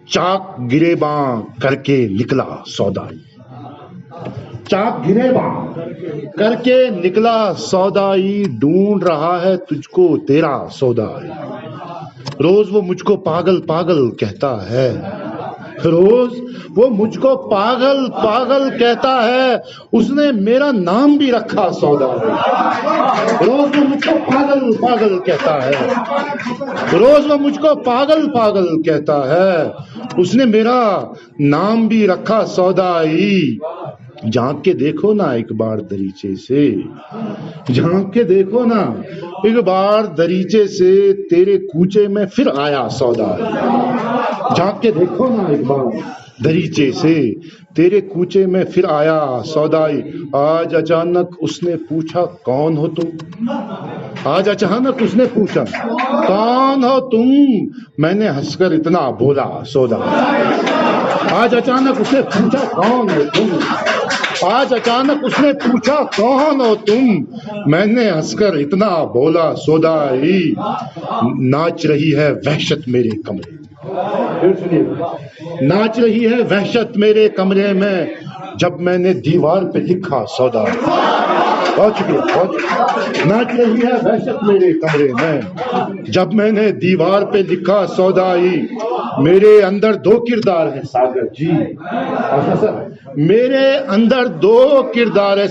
چاک گریباں کر کے نکلا سودائی، چاک گریباں کر کے نکلا سودائی، ڈھونڈ رہا ہے تجھ کو تیرا سودائی۔ روز وہ مجھ کو پاگل پاگل کہتا ہے، روز وہ مجھ کو پاگل پاگل کہتا ہے، اس نے میرا نام بھی رکھا سودائی۔ روز وہ مجھ کو پاگل پاگل کہتا ہے، روز وہ مجھ کو پاگل پاگل کہتا ہے، اس نے میرا نام بھی رکھا سودائی۔ جھانک کے دیکھو نا ایک بار دریچے سے، جھانک کے دیکھو نا ایک بار دریچے سے، تیرے کوچے میں پھر آیا سودائی۔ جھانک کے دیکھو نا ایک بار دریچے سے، تیرے کوچے میں پھر آیا سودائی۔ آج اچانک اس نے پوچھا کون ہو تم، آج اچانک اس نے پوچھا کون ہو تم، میں نے ہنس کر اتنا بولا سودائی۔ آج اچانک اس نے پوچھا کون ہو تم، آج اچانک اس نے پوچھا کون ہو تم، میں نے ہنس کر اتنا بولا سودائی۔ ناچ رہی ہے وحشت میرے کمرے، ناچ رہی ہے وحشت میرے کمرے میں، جب میں نے دیوار پہ لکھا سودائی۔ بہت شکریہ۔ ناچ رہی ہے وحشت میرے کمرے میں، جب میں نے دیوار پہ لکھا سودائی۔ میرے اندر دو کردار ہیں ساگر جی، میرے اندر دو کردار ہے،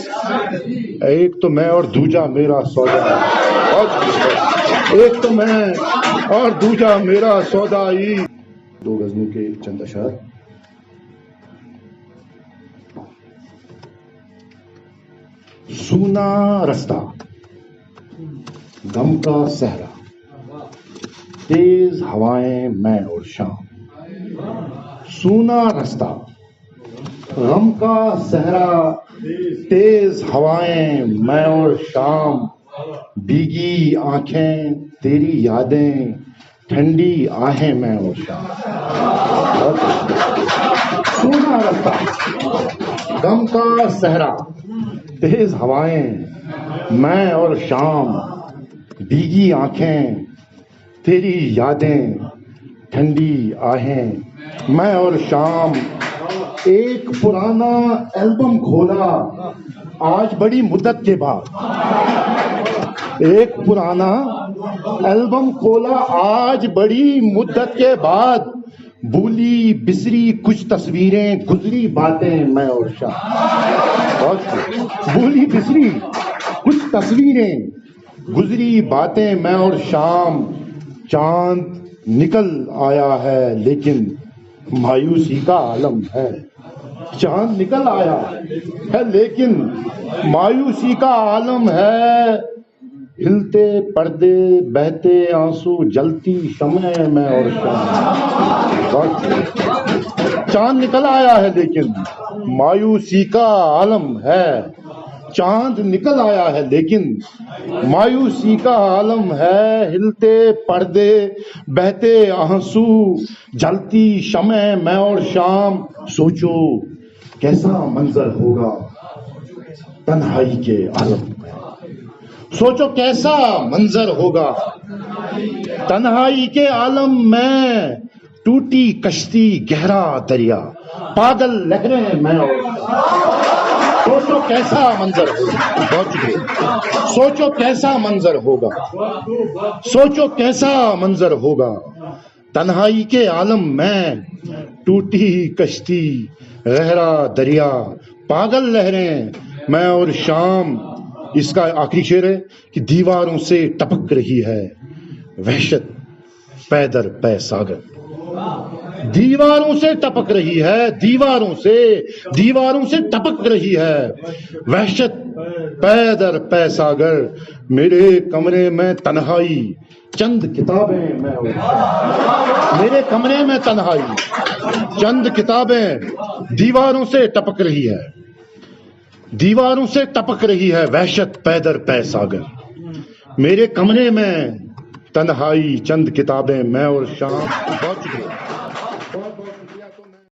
ایک تو میں اور دوجا میرا سودائی، ایک تو میں اور دوجا میرا سودائی۔ دو غزلوں کے چند اشعار۔ سونا رستہ، غم کا صحرا، تیز ہوائیں میں اور شام، سونا رستہ، غم کا صحرا، تیز ہوائیں میں اور شام، بھیگی آنکھیں تیری یادیں، ٹھنڈی آہیں میں اور شام۔ سونا رستہ، غم کا صحرا، تیز ہوائیں میں اور شام، بھیگی آنکھیں تیری یادیں، ٹھنڈی آہیں میں اور شام۔ ایک پرانا البم کھولا آج بڑی مدت کے بعد، ایک پرانا البم کھولا آج بڑی مدت کے بعد، بھولی بسری کچھ تصویریں، گزری باتیں میں اور شام۔ بھولی بسری کچھ تصویریں، گزری باتیں میں اور شام، چاند نکل آیا ہے لیکن مایوسی کا عالم ہے، چاند نکل آیا ہے لیکن مایوسی کا عالم ہے، ہلتے پردے بہتے آنسو، جلتی شمع میں اور شام۔ چاند نکل آیا ہے لیکن مایوسی کا عالم ہے، چاند نکل آیا ہے لیکن مایوسی کا عالم ہے، ہلتے پردے بہتے آنسو، جلتی شمع میں اور شام۔ سوچو کیسا منظر ہوگا تنہائی کے عالم میں، سوچو کیسا منظر ہوگا تنہائی کے عالم میں، ٹوٹی کشتی گہرا دریا، پاگل لہریں میں اور سوچو کیسا منظر ہوگا۔ بہت شکریہ۔ سوچو کیسا منظر ہوگا، سوچو کیسا منظر ہوگا تنہائی کے عالم میں، ٹوٹی کشتی گہرا دریا، پاگل لہریں میں اور شام۔ اس کا آخری شعر ہے کہ دیواروں سے ٹپک رہی ہے وحشت پے در پے ساگر، دیواروں سے ٹپک رہی ہے، دیواروں سے ٹپک رہی ہے وحشت پے در پے ساگر، میرے کمرے میں تنہائی چند کتابیں میں اور شام، میرے کمرے میں تنہائی چند کتابیں، دیواروں سے ٹپک رہی ہے، دیواروں سے ٹپک رہی ہے وحشت پے در پے ساگر، میرے کمرے میں تنہائی چند کتابیں میں اور شام۔ بہت شکریہ۔